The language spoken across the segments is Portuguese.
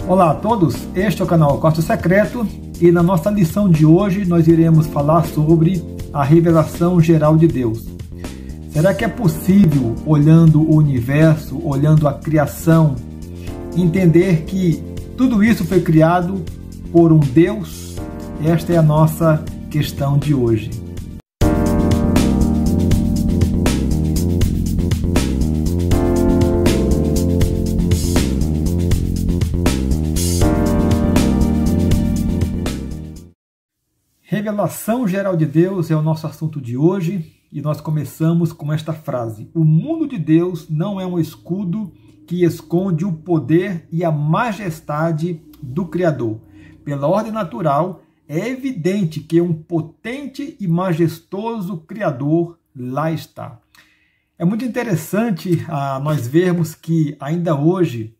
Olá a todos, este é o canal Quarto Secreto e na nossa lição de hoje nós iremos falar sobre a revelação geral de Deus. Será que é possível, olhando o universo, olhando a criação, entender que tudo isso foi criado por um Deus? Esta é a nossa questão de hoje. Revelação geral de Deus é o nosso assunto de hoje e nós começamos com esta frase: o mundo de Deus não é um escudo que esconde o poder e a majestade do Criador. Pela ordem natural, é evidente que um potente e majestoso Criador lá está. É muito interessante nós vermos que ainda hoje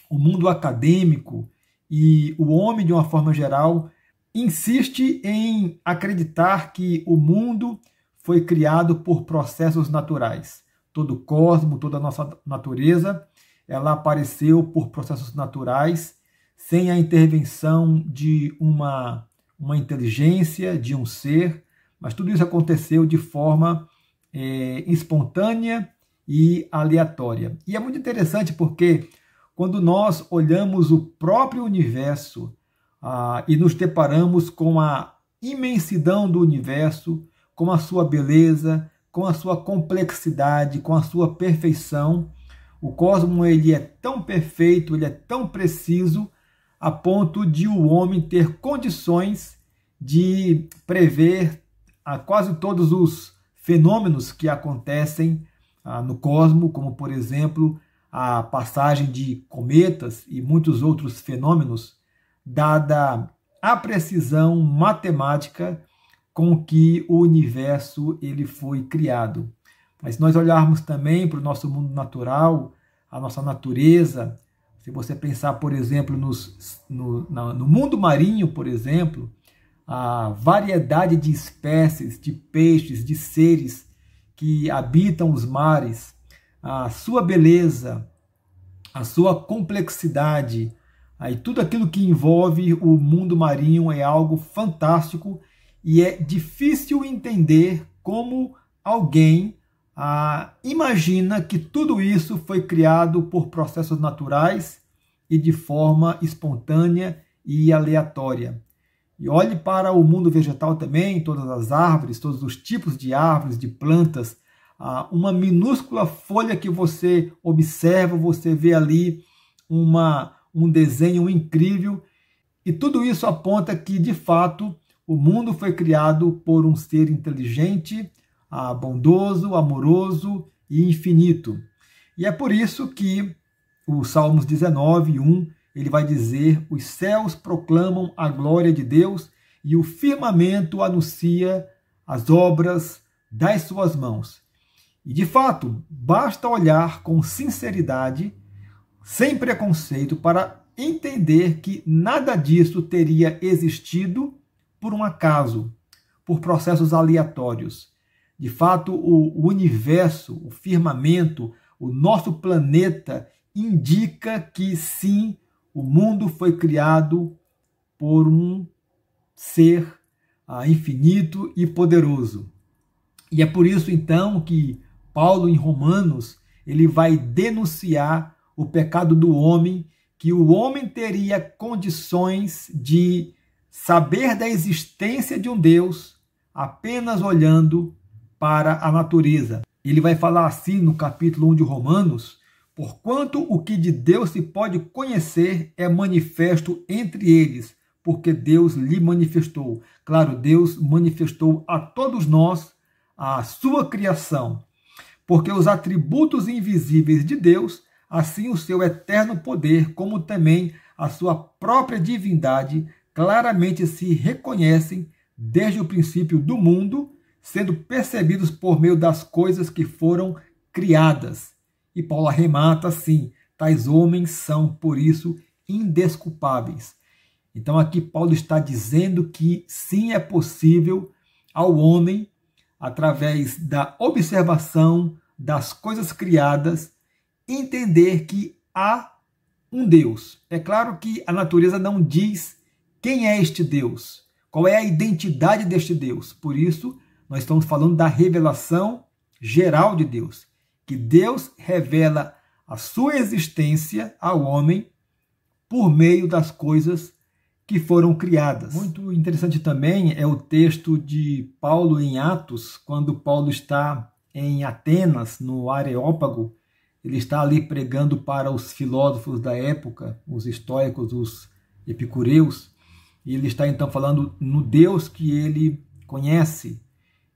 o mundo acadêmico e o homem de uma forma geral insiste em acreditar que o mundo foi criado por processos naturais. Todo o cosmos, toda a nossa natureza, ela apareceu por processos naturais, sem a intervenção de uma inteligência, de um ser, mas tudo isso aconteceu de forma espontânea e aleatória. E é muito interessante porque quando nós olhamos o próprio universo, e nos deparamos com a imensidão do universo, com a sua beleza, com a sua complexidade, com a sua perfeição. O cosmos ele é tão perfeito, ele é tão preciso, a ponto de o homem ter condições de prever quase todos os fenômenos que acontecem no cosmos, como, por exemplo, a passagem de cometas e muitos outros fenômenos, dada a precisão matemática com que o universo ele foi criado. Mas se nós olharmos também para o nosso mundo natural, a nossa natureza, se você pensar, por exemplo, no mundo marinho, por exemplo, a variedade de espécies, de peixes, de seres que habitam os mares, a sua beleza, a sua complexidade, aí tudo aquilo que envolve o mundo marinho é algo fantástico e é difícil entender como alguém imagina que tudo isso foi criado por processos naturais e de forma espontânea e aleatória. E olhe para o mundo vegetal também, todas as árvores, todos os tipos de árvores, de plantas, uma minúscula folha que você observa, você vê ali um desenho incrível, e tudo isso aponta que, de fato, o mundo foi criado por um ser inteligente, bondoso, amoroso e infinito. E é por isso que o Salmos 19:1, ele vai dizer: os céus proclamam a glória de Deus e o firmamento anuncia as obras das suas mãos. E, de fato, basta olhar com sinceridade, sem preconceito, para entender que nada disso teria existido por um acaso, por processos aleatórios. De fato, o universo, o firmamento, o nosso planeta indica que sim, o mundo foi criado por um ser infinito e poderoso. E é por isso então que Paulo, em Romanos, ele vai denunciar o pecado do homem, que o homem teria condições de saber da existência de um Deus apenas olhando para a natureza. Ele vai falar assim no capítulo 1 de Romanos: porquanto o que de Deus se pode conhecer é manifesto entre eles, porque Deus lhe manifestou. Claro, Deus manifestou a todos nós a sua criação, porque os atributos invisíveis de Deus, assim o seu eterno poder, como também a sua própria divindade, claramente se reconhecem desde o princípio do mundo, sendo percebidos por meio das coisas que foram criadas. E Paulo arremata assim: tais homens são, por isso, indesculpáveis. Então aqui Paulo está dizendo que sim, é possível ao homem, através da observação das coisas criadas, entender que há um Deus. É claro que a natureza não diz quem é este Deus, qual é a identidade deste Deus. Por isso, nós estamos falando da revelação geral de Deus, que Deus revela a sua existência ao homem por meio das coisas que foram criadas. Muito interessante também é o texto de Paulo em Atos, quando Paulo está em Atenas, no Areópago. Ele está ali pregando para os filósofos da época, os estoicos, os epicureus, e ele está então falando no Deus que ele conhece.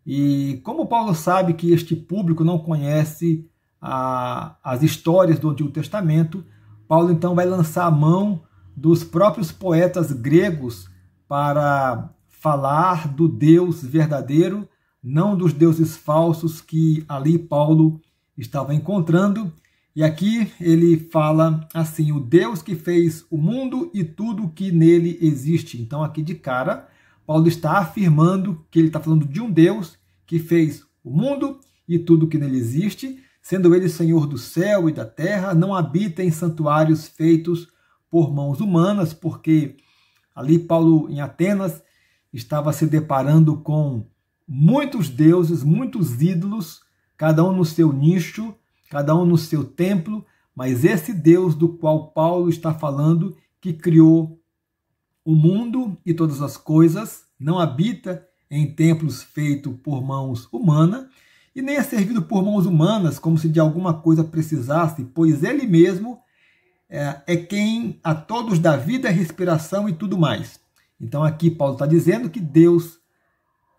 E como Paulo sabe que este público não conhece as histórias do Antigo Testamento, Paulo então vai lançar a mão dos próprios poetas gregos para falar do Deus verdadeiro, não dos deuses falsos que ali Paulo estava encontrando. E aqui ele fala assim: o Deus que fez o mundo e tudo que nele existe. Então aqui de cara, Paulo está afirmando que ele está falando de um Deus que fez o mundo e tudo que nele existe, sendo ele Senhor do céu e da terra, não habita em santuários feitos por mãos humanas, porque ali Paulo em Atenas estava se deparando com muitos deuses, muitos ídolos, cada um no seu nicho, cada um no seu templo, mas esse Deus do qual Paulo está falando, que criou o mundo e todas as coisas, não habita em templos feitos por mãos humanas, e nem é servido por mãos humanas como se de alguma coisa precisasse, pois ele mesmo é quem a todos dá vida, respiração e tudo mais. Então aqui Paulo está dizendo que Deus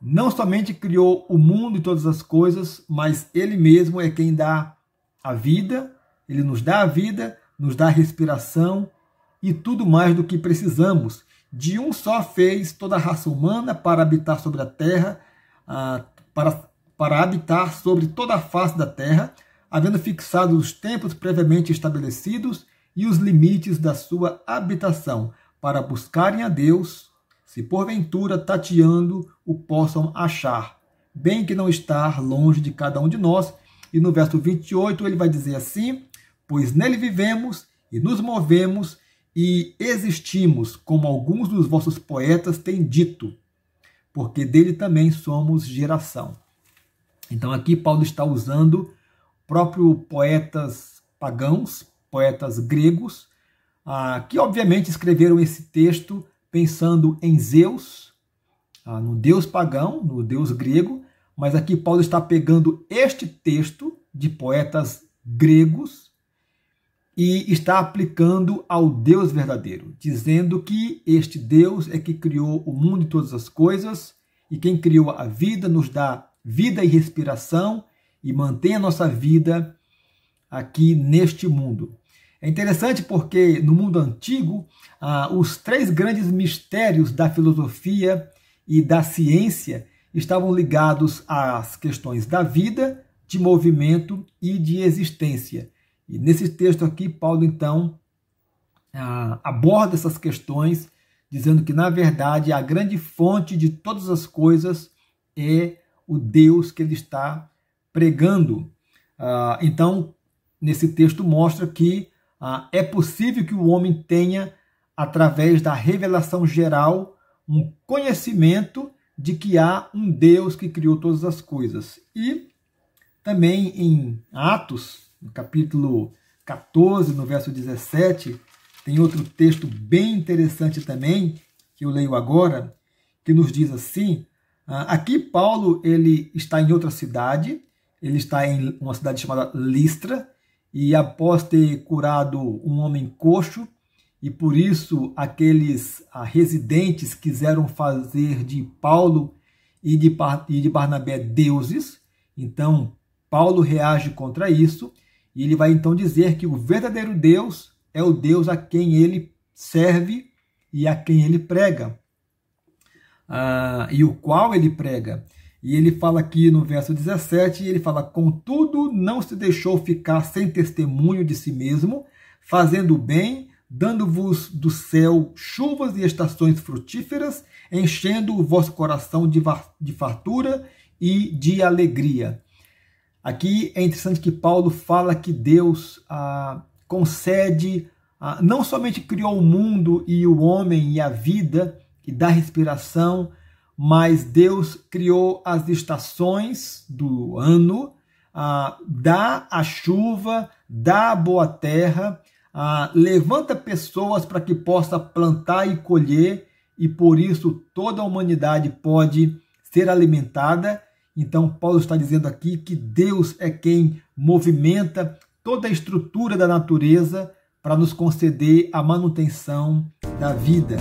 não somente criou o mundo e todas as coisas, mas ele mesmo é quem dá a vida, ele nos dá a vida, nos dá a respiração e tudo mais do que precisamos. De um só fez toda a raça humana para habitar sobre a terra, para habitar sobre toda a face da terra, havendo fixado os tempos previamente estabelecidos e os limites da sua habitação, para buscarem a Deus, se porventura tateando o possam achar, bem que não está longe de cada um de nós. E no verso 28 ele vai dizer assim: pois nele vivemos e nos movemos e existimos, como alguns dos vossos poetas têm dito, porque dele também somos geração. Então aqui Paulo está usando próprio poetas pagãos, poetas gregos, que obviamente escreveram esse texto pensando em Zeus, no deus pagão, no deus grego, mas aqui Paulo está pegando este texto de poetas gregos e está aplicando ao Deus verdadeiro, dizendo que este Deus é que criou o mundo e todas as coisas, e quem criou a vida nos dá vida e respiração e mantém a nossa vida aqui neste mundo. É interessante porque no mundo antigo, os três grandes mistérios da filosofia e da ciência estavam ligados às questões da vida, de movimento e de existência. E nesse texto aqui, Paulo então aborda essas questões, dizendo que na verdade a grande fonte de todas as coisas é o Deus que ele está pregando. Então, nesse texto mostra que é possível que o homem tenha, através da revelação geral, um conhecimento de que há um Deus que criou todas as coisas. E também em Atos, no capítulo 14, no verso 17, tem outro texto bem interessante também, que eu leio agora, que nos diz assim: aqui Paulo ele está em outra cidade, ele está em uma cidade chamada Listra, e após ter curado um homem coxo, e por isso aqueles residentes quiseram fazer de Paulo e de Barnabé deuses. Então Paulo reage contra isso, e ele vai então dizer que o verdadeiro Deus é o Deus a quem ele serve e a quem ele prega, e o qual ele prega. E ele fala aqui no verso 17, ele fala: contudo não se deixou ficar sem testemunho de si mesmo, fazendo o bem, dando-vos do céu chuvas e estações frutíferas, enchendo o vosso coração de fartura e de alegria. Aqui é interessante que Paulo fala que Deus concede não somente criou o mundo e o homem e a vida e dá respiração, mas Deus criou as estações do ano, dá a chuva, dá a boa terra, levanta pessoas para que possa plantar e colher, e por isso toda a humanidade pode ser alimentada. Então Paulo está dizendo aqui que Deus é quem movimenta toda a estrutura da natureza para nos conceder a manutenção da vida.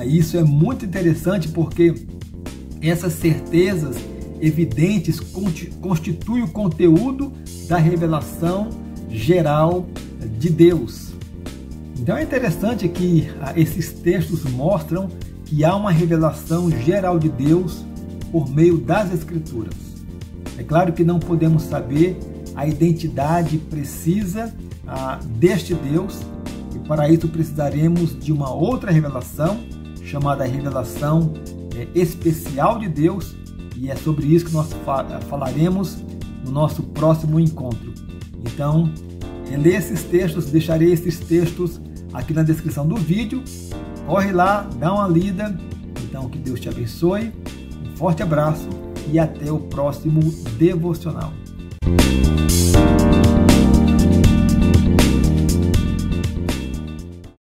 Isso é muito interessante porque essas certezas evidentes constituem o conteúdo da revelação geral de Deus. Então é interessante que esses textos mostram que há uma revelação geral de Deus por meio das Escrituras. É claro que não podemos saber a identidade precisa deste Deus, e para isso precisaremos de uma outra revelação, chamada revelação especial de Deus, e é sobre isso que nós falaremos no nosso próximo encontro. Então, lê esses textos, deixarei esses textos aqui na descrição do vídeo. Corre lá, dá uma lida. Então, que Deus te abençoe. Um forte abraço e até o próximo devocional.